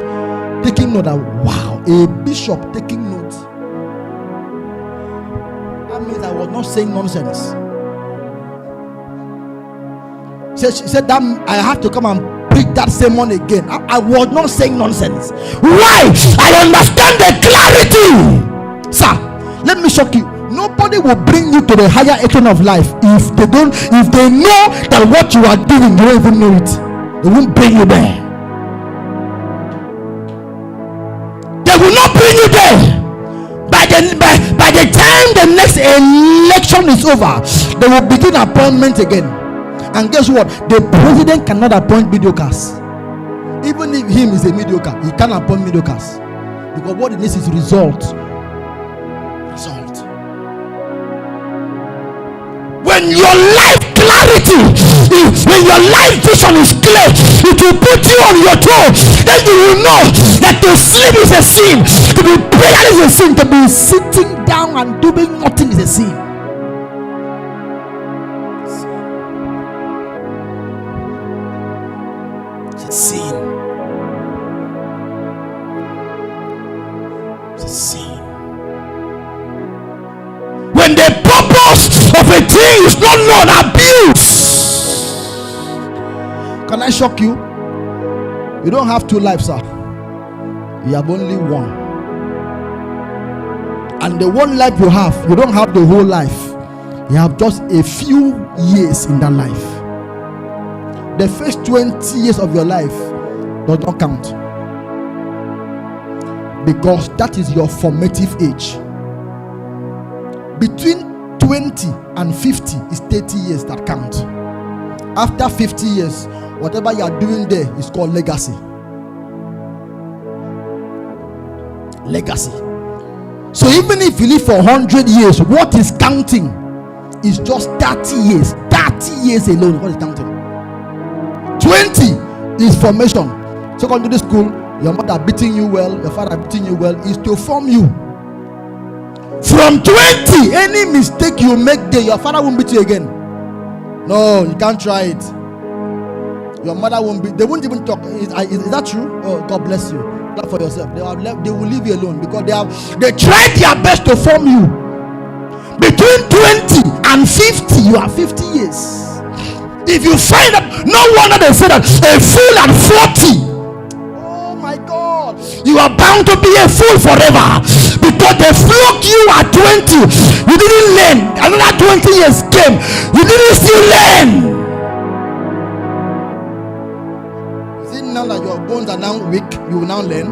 taking note. Wow, a bishop taking notes. That means I was not saying nonsense. She said that I have to come and preach that sermon again. I was not saying nonsense. Why? I understand the clarity. Sir, let me shock you. Nobody will bring you to the higher echelon of life if they know that what you are doing, you don't even know it. They won't bring you there. They will not bring you there. By the time the next election is over, they will begin appointment again. And guess what? The president cannot appoint mediocres. Even if him is a mediocre, he can't appoint mediocres. Because what it needs is result. When your life clarity, when your life vision is clear, it will put you on your toes. Then you will know that to sleep is a sin, to be prayer is a sin, to be sitting down and doing nothing is a sin. It's a sin. It's a sin. when the purpose of a thing is not known, abuse. Can I shock you? You don't have two lives, sir. You have only one. And the one life you have, you don't have the whole life. You have just a few years in that life. The first 20 years of your life does not count, because that is your formative age. Between 20 and 50 is 30 years that count. After 50 years, whatever you are doing there is called legacy. Legacy. So even if you live for 100 years, what is counting is just 30 years. 30 years alone, what is counting? 20 is formation. Secondary school, your mother beating you well, your father beating you well, is to form you. From 20, any mistake you make there, your father won't beat you again. No, you can't try it. Your mother won't beat. They won't even talk. Is that true? Oh, God bless you. Clap for yourself. They will leave you alone, because they tried their best to form you. Between 20 and 50, you are 50 years. If you find that, no wonder they say that a fool at 40. Oh my God, you are bound to be a fool forever, because they flogged you at 20. You didn't learn. Another 20 years came. You didn't still learn. Is it now that your bones are now weak, you will now learn?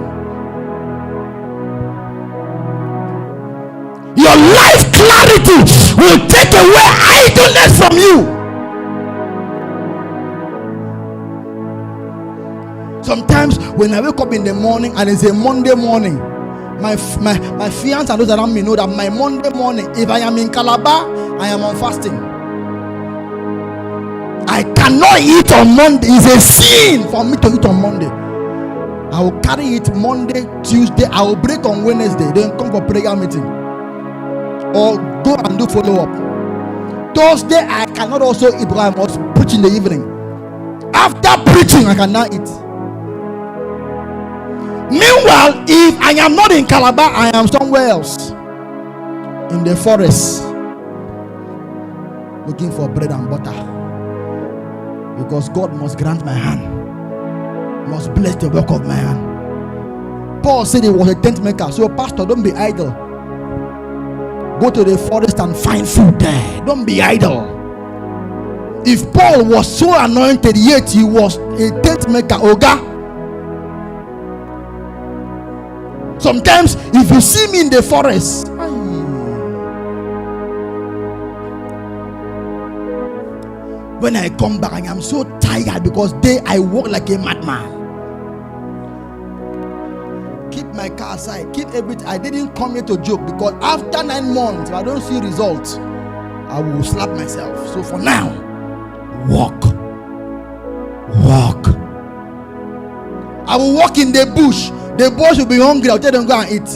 Your life clarity will take away idleness from you. Sometimes when I wake up in the morning and it's a Monday morning, my fiance and those around me know that my Monday morning, if I am in Calabar, I am on fasting. I cannot eat on Monday. It's a sin for me to eat on Monday. I will carry it Monday, Tuesday. I will break on Wednesday. Then come for prayer meeting or go and do follow up. Thursday I cannot also eat because I must preach in the evening. After preaching, I can now eat. Meanwhile, if I am not in Calabar, I am somewhere else in the forest looking for bread and butter, because God must grant my hand, must bless the work of my hand. Paul said he was a tent maker. So pastor, don't be idle. Go to the forest and find food there. Don't be idle. If Paul was so anointed, yet he was a tent maker, Oga. Sometimes if you see me in the forest, when I come back, I am so tired, because there I walk like a madman. Keep my car aside, keep everything. I didn't come here to joke, because after 9 months, if I don't see results, I will slap myself. So for now, walk. I will walk in the bush. The boys will be hungry. I'll tell them go and eat.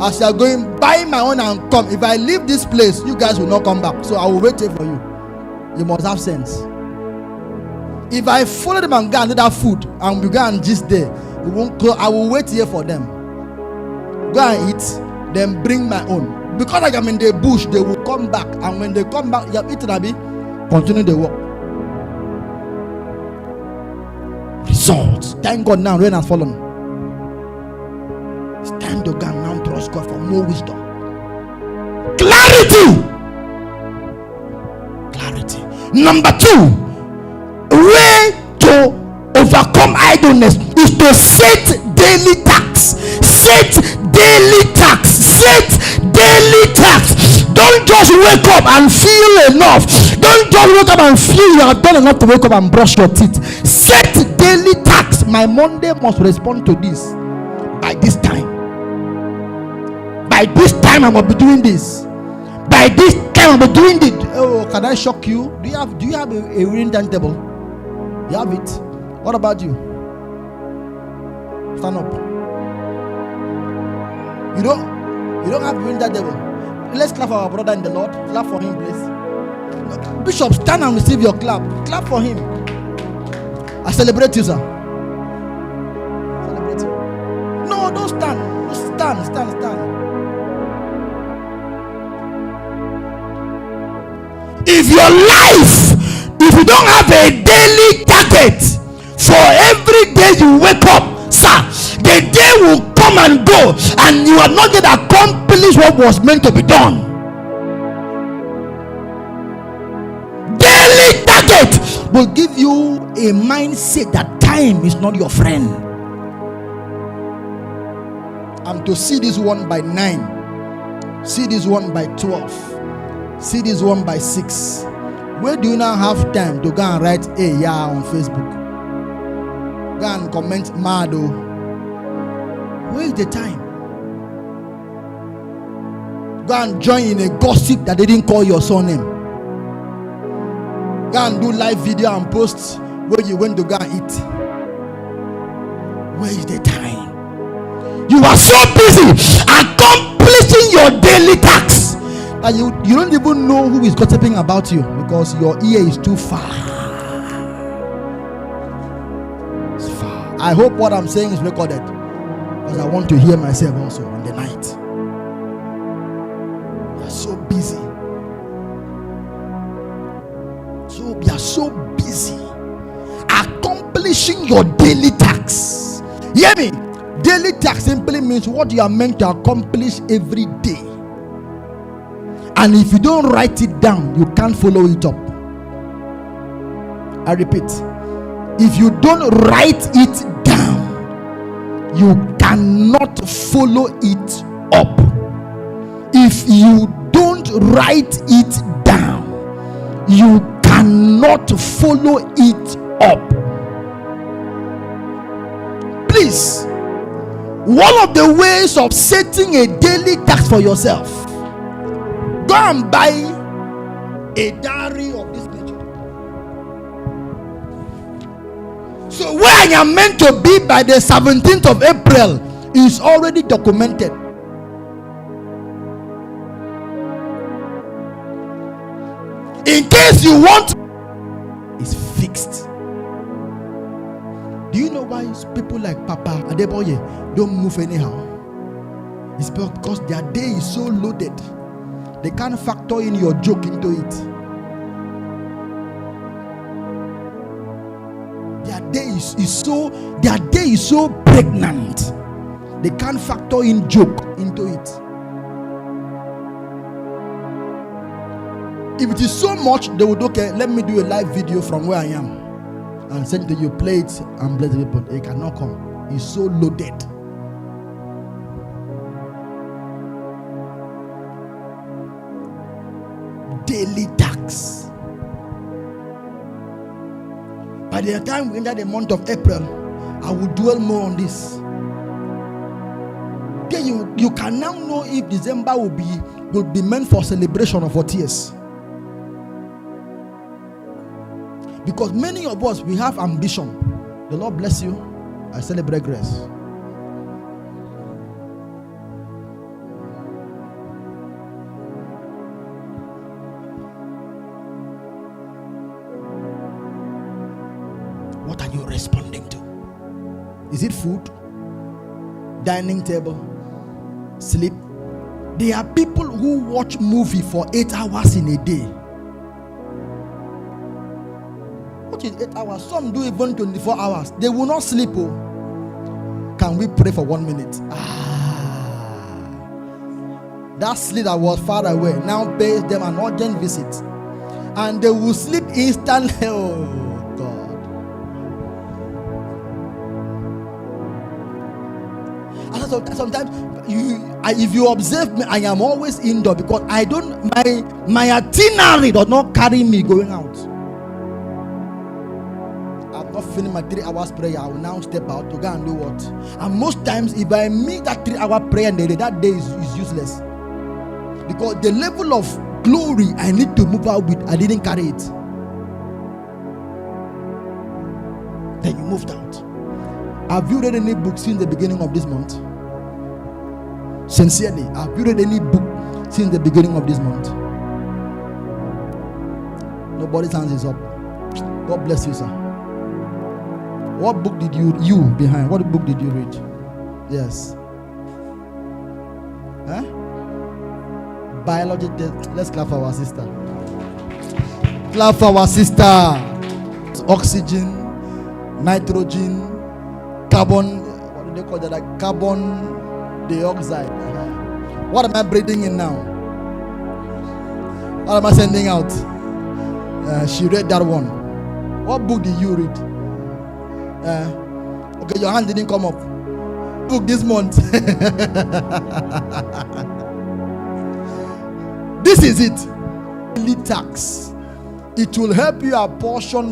As you are going, buy my own and come. If I leave this place, you guys will not come back. So I will wait here for you. You must have sense. If I follow them and go and do that food and we go and just there, we won't go. I will wait here for them. Go and eat, then bring my own. Because I am in the bush, they will come back. And when they come back, you have eaten, Abi, continue the work. Results. Thank God now rain has fallen. It's time to go and now trust God for more wisdom. Clarity. Number 2, way to overcome idleness is to set daily tasks. Don't just wake up and feel enough. Don't just wake up and feel you have done enough to wake up and brush your teeth. Set daily tasks. My Monday must respond to this by this time. By this time I must be doing this. By this time I'm doing it. Oh, can I shock you? Do you have a reading timetable? You have it. What about you? Stand up. You don't have a reading timetable. Let's clap for our brother in the Lord. Clap for him, please. Bishop, stand and receive your clap. Clap for him. I celebrate you, sir. Celebrate you. No, don't stand. Stand. if your life, if you don't have a daily target for every day you wake up, sir, the day will come and go and you have not yet accomplished what was meant to be done. Daily target will give you a mindset that time is not your friend. I'm to see this one by 9, see this one by 12, see this one by 6. Where do you now have time to go and write a yeah on Facebook? Go and comment Mado. Where is the time? Go and join in a gossip that they didn't call your surname. Go and do live video and post where you went to go and eat. Where is the time? You are so busy accomplishing your daily tasks that you don't even know who is gossiping about you because your ear is too far. It's far. I hope what I'm saying is recorded because I want to hear myself also in the night. You are so busy. You are so busy accomplishing your daily tasks. Hear me? Daily task simply means what you are meant to accomplish every day. And if you don't write it down, you can't follow it up. I repeat, if you don't write it down, you cannot follow it up. If you don't write it down, you cannot follow it up. Please, one of the ways of setting a daily task for yourself, go and buy a diary of this nature. So where I am meant to be by the 17th of April is already documented. In case you want, it's fixed. Do you know why people like Papa Adeboye don't move anyhow? It's because their day is so loaded. They can't factor in your joke into it. Their day is so pregnant. They can't factor in joke into it. If it is so much, they would, okay, let me do a live video from where I am and send to you, play it and bless the people. It cannot come. It's so loaded. Daily tax. By the time we enter the month of April, I will dwell more on this. Then you can now know if December will be meant for celebration or for tears. Because many of us, we have ambition. The Lord bless you. I celebrate grace. What are you responding to? Is it food? Dining table? Sleep? There are people who watch movie for 8 hours in a day. 8 hours, some do even 24 hours. They will not sleep. Oh, can we pray for 1 minute? That sleep that was far away now pays them an urgent visit, and they will sleep instantly. Oh God! And sometimes if you observe me, I am always indoor because I don't. My itinerary does not carry me going out. Finish my 3 hours prayer, I will now step out to go and do what? And most times, if I miss that 3 hour prayer, that day is useless. Because the level of glory I need to move out with, I didn't carry it. Then you moved out. Have you read any book since the beginning of this month? Sincerely, have you read any book since the beginning of this month? Nobody's hands is up. God bless you, sir. What book did you behind? What book did you read? Yes. Huh? Biology. Let's clap for our sister. Clap for our sister. Oxygen, nitrogen, carbon. What do they call that? Like carbon dioxide. What am I breathing in now? What am I sending out? She read that one. What book did you read? Okay, your hand didn't come up. Book this month. This is it. Daily tax. It will help you apportion